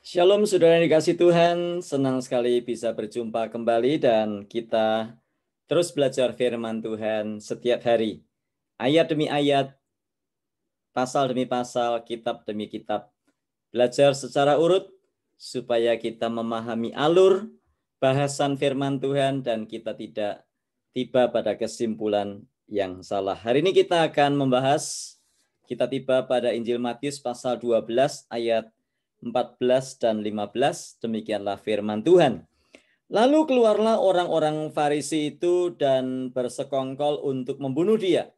Shalom saudara yang dikasih Tuhan, senang sekali bisa berjumpa kembali dan kita terus belajar firman Tuhan setiap hari. Ayat demi ayat, pasal demi pasal, kitab demi kitab. Belajar secara urut supaya kita memahami alur bahasan firman Tuhan dan kita tidak tiba pada kesimpulan yang salah. Hari ini kita akan membahas, kita tiba pada Injil Matius pasal 12 ayat 14 dan 15, demikianlah firman Tuhan. Lalu keluarlah orang-orang Farisi itu dan bersekongkol untuk membunuh dia.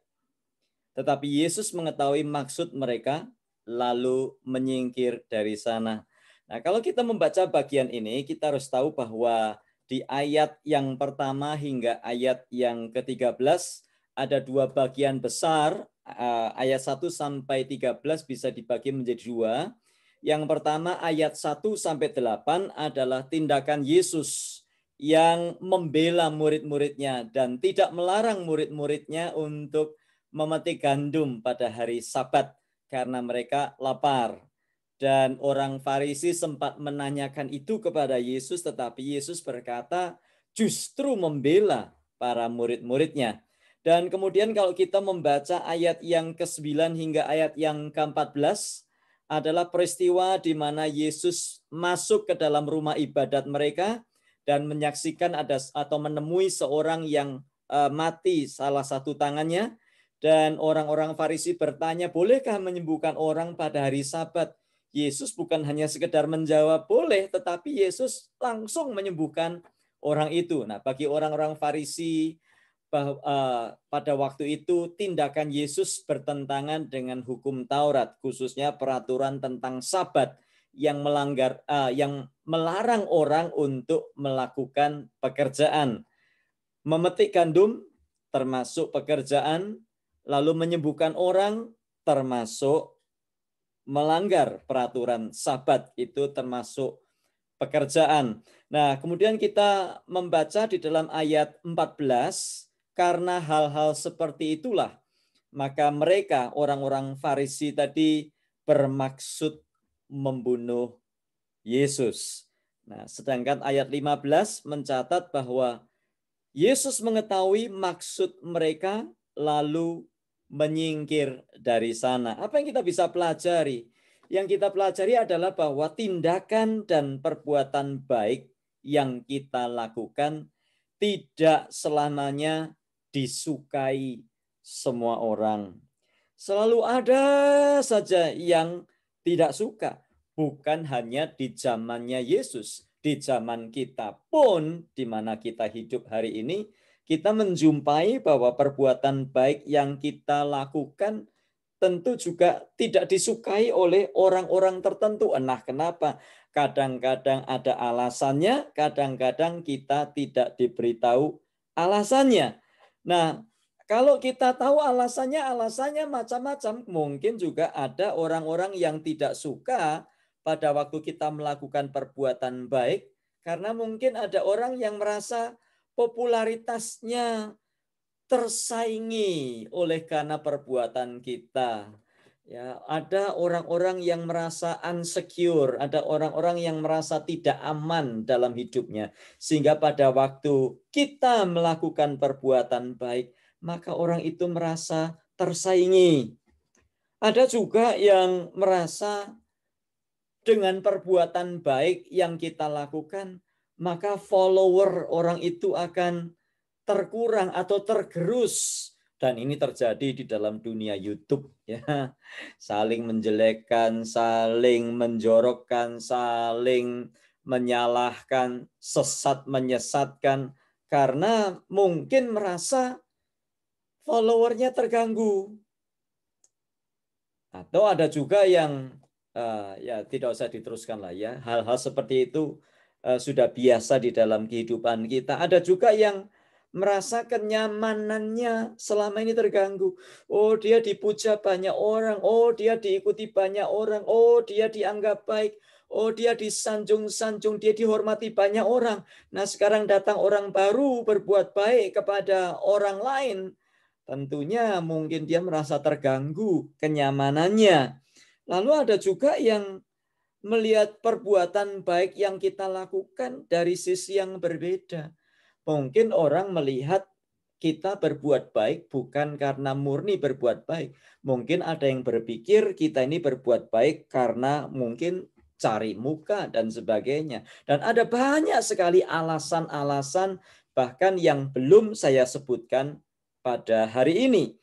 Tetapi Yesus mengetahui maksud mereka, lalu menyingkir dari sana. Nah, kalau kita membaca bagian ini, kita harus tahu bahwa di ayat yang pertama hingga ayat yang ke-13 ada dua bagian besar. Ayat 1 sampai 13 bisa dibagi menjadi dua. Yang pertama ayat 1 sampai 8 adalah tindakan Yesus yang membela murid-muridnya dan tidak melarang murid-muridnya untuk memetik gandum pada hari Sabat karena mereka lapar. Dan orang Farisi sempat menanyakan itu kepada Yesus, tetapi Yesus berkata justru membela para murid-muridnya. Dan kemudian kalau kita membaca ayat yang ke-9 hingga ayat yang ke-14, adalah peristiwa di mana Yesus masuk ke dalam rumah ibadat mereka dan menyaksikan ada atau menemui seorang yang mati salah satu tangannya, dan orang-orang Farisi bertanya, bolehkah menyembuhkan orang pada hari Sabat? Yesus bukan hanya sekedar menjawab boleh, tetapi Yesus langsung menyembuhkan orang itu. Nah, bagi orang-orang Farisi pada waktu itu tindakan Yesus bertentangan dengan hukum Taurat, khususnya peraturan tentang Sabat yang melarang orang untuk melakukan pekerjaan. Memetik gandum termasuk pekerjaan, lalu menyembuhkan orang termasuk melanggar peraturan Sabat, itu termasuk pekerjaan. Nah, kemudian kita membaca di dalam ayat 14, karena hal-hal seperti itulah, maka mereka, orang-orang Farisi tadi, bermaksud membunuh Yesus. Nah, sedangkan ayat 15 mencatat bahwa Yesus mengetahui maksud mereka, lalu menyingkir dari sana. Apa yang kita bisa pelajari? Yang kita pelajari adalah bahwa tindakan dan perbuatan baik yang kita lakukan tidak selamanya disukai semua orang. Selalu ada saja yang tidak suka. Bukan hanya di zamannya Yesus. Di zaman kita pun, di mana kita hidup hari ini, kita menjumpai bahwa perbuatan baik yang kita lakukan tentu juga tidak disukai oleh orang-orang tertentu. Entah kenapa. Kadang-kadang ada alasannya, kadang-kadang kita tidak diberitahu alasannya. Nah, kalau kita tahu alasannya macam-macam. Mungkin juga ada orang-orang yang tidak suka pada waktu kita melakukan perbuatan baik, karena mungkin ada orang yang merasa popularitasnya tersaingi oleh karena perbuatan kita. Ya, ada orang-orang yang merasa insecure, ada orang-orang yang merasa tidak aman dalam hidupnya, sehingga pada waktu kita melakukan perbuatan baik, maka orang itu merasa tersaingi. Ada juga yang merasa dengan perbuatan baik yang kita lakukan, maka follower orang itu akan terkurang atau tergerus. Dan ini terjadi di dalam dunia YouTube, ya. Saling menjelekkan, saling menjorokkan, saling menyalahkan, sesat menyesatkan, karena mungkin merasa followernya terganggu. Atau ada juga yang ya tidak usah diteruskan lah ya. Hal-hal seperti itu sudah biasa di dalam kehidupan kita. Ada juga yang merasa kenyamanannya selama ini terganggu. Oh, dia dipuja banyak orang. Oh, dia diikuti banyak orang. Oh, dia dianggap baik. Oh, dia disanjung-sanjung. Dia dihormati banyak orang. Nah, sekarang datang orang baru berbuat baik kepada orang lain. Tentunya mungkin dia merasa terganggu kenyamanannya. Lalu ada juga yang melihat perbuatan baik yang kita lakukan dari sisi yang berbeda. Mungkin orang melihat kita berbuat baik bukan karena murni berbuat baik. Mungkin ada yang berpikir kita ini berbuat baik karena mungkin cari muka dan sebagainya. Dan ada banyak sekali alasan-alasan bahkan yang belum saya sebutkan pada hari ini.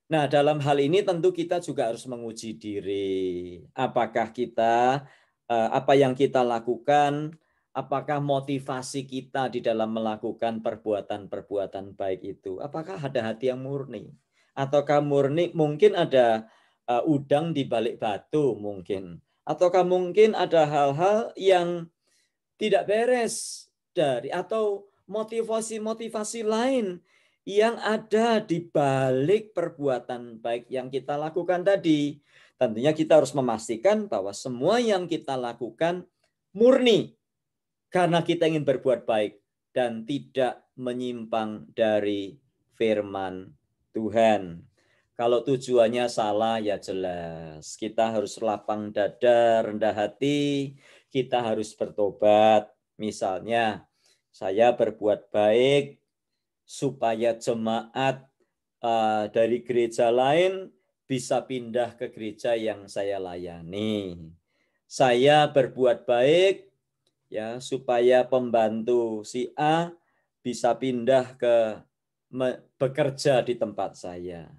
Nah, dalam hal ini tentu kita juga harus menguji diri. Apakah kita, apa yang kita lakukan, apakah motivasi kita di dalam melakukan perbuatan-perbuatan baik itu, apakah ada hati yang murni? Ataukah murni mungkin ada udang di balik batu mungkin. Ataukah mungkin ada hal-hal yang tidak beres dari atau motivasi-motivasi lain yang ada di balik perbuatan baik yang kita lakukan tadi. Tentunya kita harus memastikan bahwa semua yang kita lakukan murni karena kita ingin berbuat baik dan tidak menyimpang dari firman Tuhan. Kalau tujuannya salah ya jelas. Kita harus lapang dada, rendah hati, kita harus bertobat. Misalnya, saya berbuat baik supaya jemaat dari gereja lain bisa pindah ke gereja yang saya layani. Saya berbuat baik ya supaya pembantu si A bisa pindah ke bekerja di tempat saya.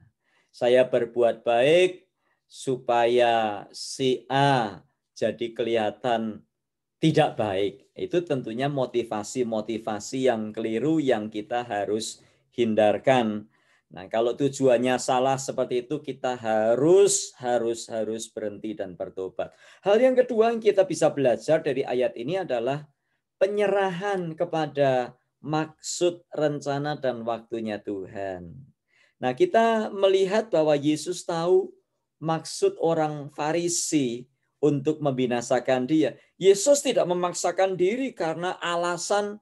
Saya berbuat baik supaya si A jadi kelihatan tidak baik. Itu tentunya motivasi-motivasi yang keliru yang kita harus hindarkan. Nah, kalau tujuannya salah seperti itu, kita harus berhenti dan bertobat. Hal yang kedua yang kita bisa belajar dari ayat ini adalah penyerahan kepada maksud, rencana, dan waktunya Tuhan. Nah, kita melihat bahwa Yesus tahu maksud orang Farisi untuk membinasakan dia. Yesus tidak memaksakan diri karena alasan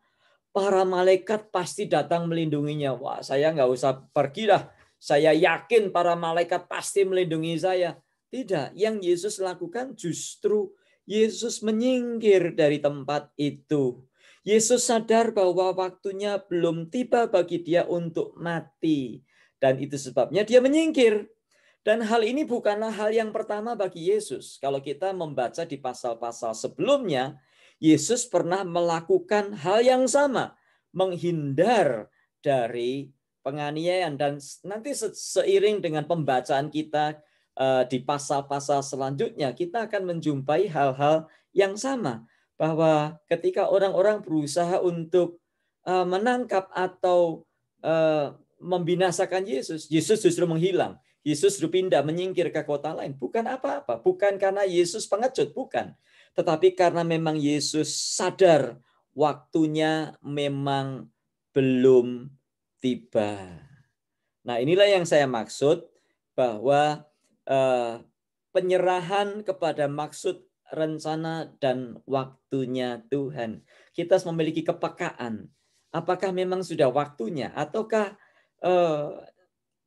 para malaikat pasti datang melindunginya. Wah, saya nggak usah pergi dah. Saya yakin para malaikat pasti melindungi saya. Tidak, yang Yesus lakukan justru Yesus menyingkir dari tempat itu. Yesus sadar bahwa waktunya belum tiba bagi dia untuk mati. Dan itu sebabnya dia menyingkir. Dan hal ini bukanlah hal yang pertama bagi Yesus. Kalau kita membaca di pasal-pasal sebelumnya, Yesus pernah melakukan hal yang sama, menghindar dari penganiayaan. Dan nanti seiring dengan pembacaan kita di pasal-pasal selanjutnya, kita akan menjumpai hal-hal yang sama. Bahwa ketika orang-orang berusaha untuk menangkap atau membinasakan Yesus, Yesus justru menghilang. Yesus pindah menyingkir ke kota lain. Bukan apa-apa. Bukan karena Yesus pengecut. Bukan. Tetapi karena memang Yesus sadar waktunya memang belum tiba. Nah, inilah yang saya maksud bahwa penyerahan kepada maksud, rencana, dan waktunya Tuhan. Kita harus memiliki kepekaan. Apakah memang sudah waktunya ataukah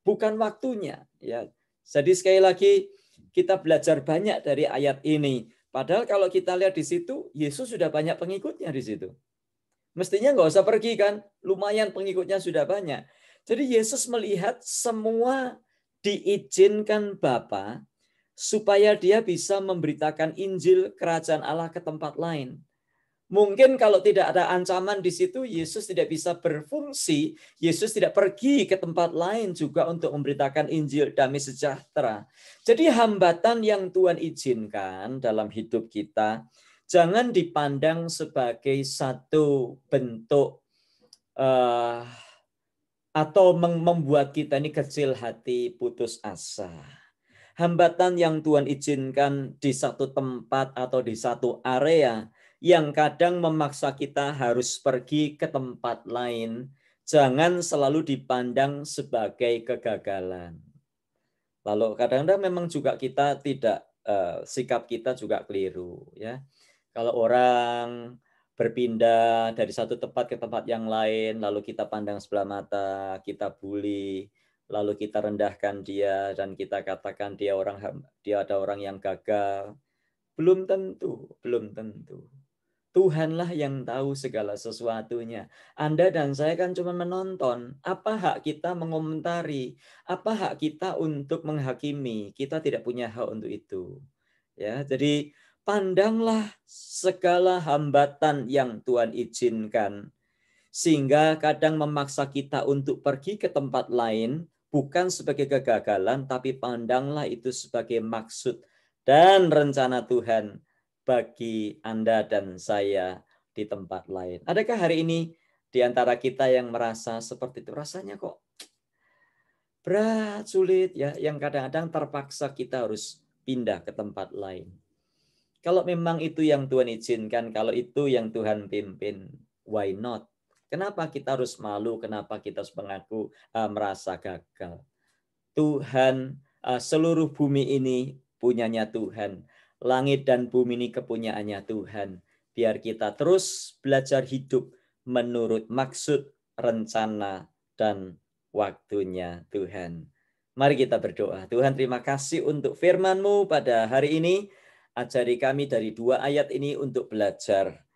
bukan waktunya, ya. Jadi sekali lagi kita belajar banyak dari ayat ini. Padahal kalau kita lihat di situ, Yesus sudah banyak pengikutnya di situ. Mestinya nggak usah pergi kan, lumayan pengikutnya sudah banyak. Jadi Yesus melihat semua diizinkan Bapa supaya dia bisa memberitakan Injil Kerajaan Allah ke tempat lain. Mungkin kalau tidak ada ancaman di situ, Yesus tidak bisa berfungsi. Yesus tidak pergi ke tempat lain juga untuk memberitakan Injil damai sejahtera. Jadi hambatan yang Tuhan izinkan dalam hidup kita, jangan dipandang sebagai satu bentuk atau membuat kita ini kecil hati, putus asa. Hambatan yang Tuhan izinkan di satu tempat atau di satu area, yang kadang memaksa kita harus pergi ke tempat lain, jangan selalu dipandang sebagai kegagalan. Lalu kadang-kadang memang juga kita tidak, sikap kita juga keliru, ya. Kalau orang berpindah dari satu tempat ke tempat yang lain, lalu kita pandang sebelah mata, kita bully, lalu kita rendahkan dia dan kita katakan dia ada orang yang gagal. Belum tentu, belum tentu. Tuhanlah yang tahu segala sesuatunya. Anda dan saya kan cuma menonton. Apa hak kita mengomentari? Apa hak kita untuk menghakimi? Kita tidak punya hak untuk itu. Ya, jadi pandanglah segala hambatan yang Tuhan izinkan. Sehingga kadang memaksa kita untuk pergi ke tempat lain bukan sebagai kegagalan, tapi pandanglah itu sebagai maksud dan rencana Tuhan bagi Anda dan saya di tempat lain. Adakah hari ini di antara kita yang merasa seperti itu? Rasanya kok berat, sulit ya, yang kadang-kadang terpaksa kita harus pindah ke tempat lain. Kalau memang itu yang Tuhan izinkan, kalau itu yang Tuhan pimpin, why not? Kenapa kita harus malu? Kenapa kita harus mengaku merasa gagal? Tuhan, seluruh bumi ini punyanya Tuhan. Langit dan bumi ini kepunyaannya Tuhan. Biar kita terus belajar hidup menurut maksud, rencana, dan waktunya Tuhan. Mari kita berdoa. Tuhan, terima kasih untuk firman-Mu pada hari ini. Ajari kami dari 2 ayat ini untuk belajar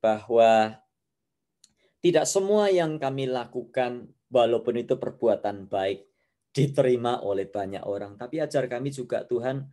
bahwa tidak semua yang kami lakukan, walaupun itu perbuatan baik, diterima oleh banyak orang. Tapi ajar kami juga Tuhan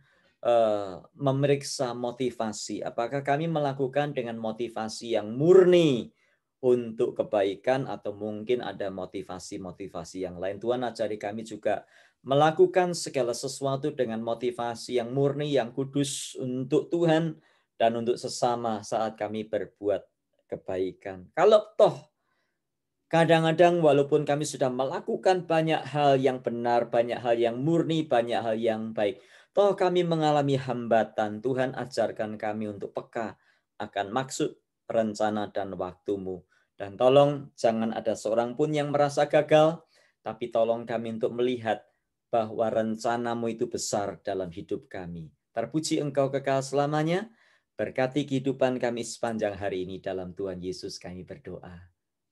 memeriksa motivasi. Apakah kami melakukan dengan motivasi yang murni untuk kebaikan atau mungkin ada motivasi-motivasi yang lain. Tuhan ajari kami juga melakukan segala sesuatu dengan motivasi yang murni, yang kudus untuk Tuhan dan untuk sesama saat kami berbuat kebaikan. Kalau toh kadang-kadang walaupun kami sudah melakukan banyak hal yang benar, banyak hal yang murni, banyak hal yang baik, toh kami mengalami hambatan, Tuhan ajarkan kami untuk peka akan maksud, rencana, dan waktu-Mu. Dan tolong jangan ada seorang pun yang merasa gagal, tapi tolong kami untuk melihat bahwa rencana-Mu itu besar dalam hidup kami. Terpuji Engkau kekal selamanya, berkati kehidupan kami sepanjang hari ini dalam Tuhan Yesus kami berdoa.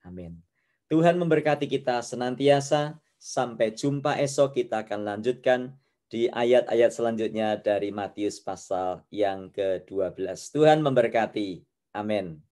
Amin. Tuhan memberkati kita senantiasa. Sampai jumpa esok, kita akan lanjutkan di ayat-ayat selanjutnya dari Matius pasal yang ke-12. Tuhan memberkati. Amin.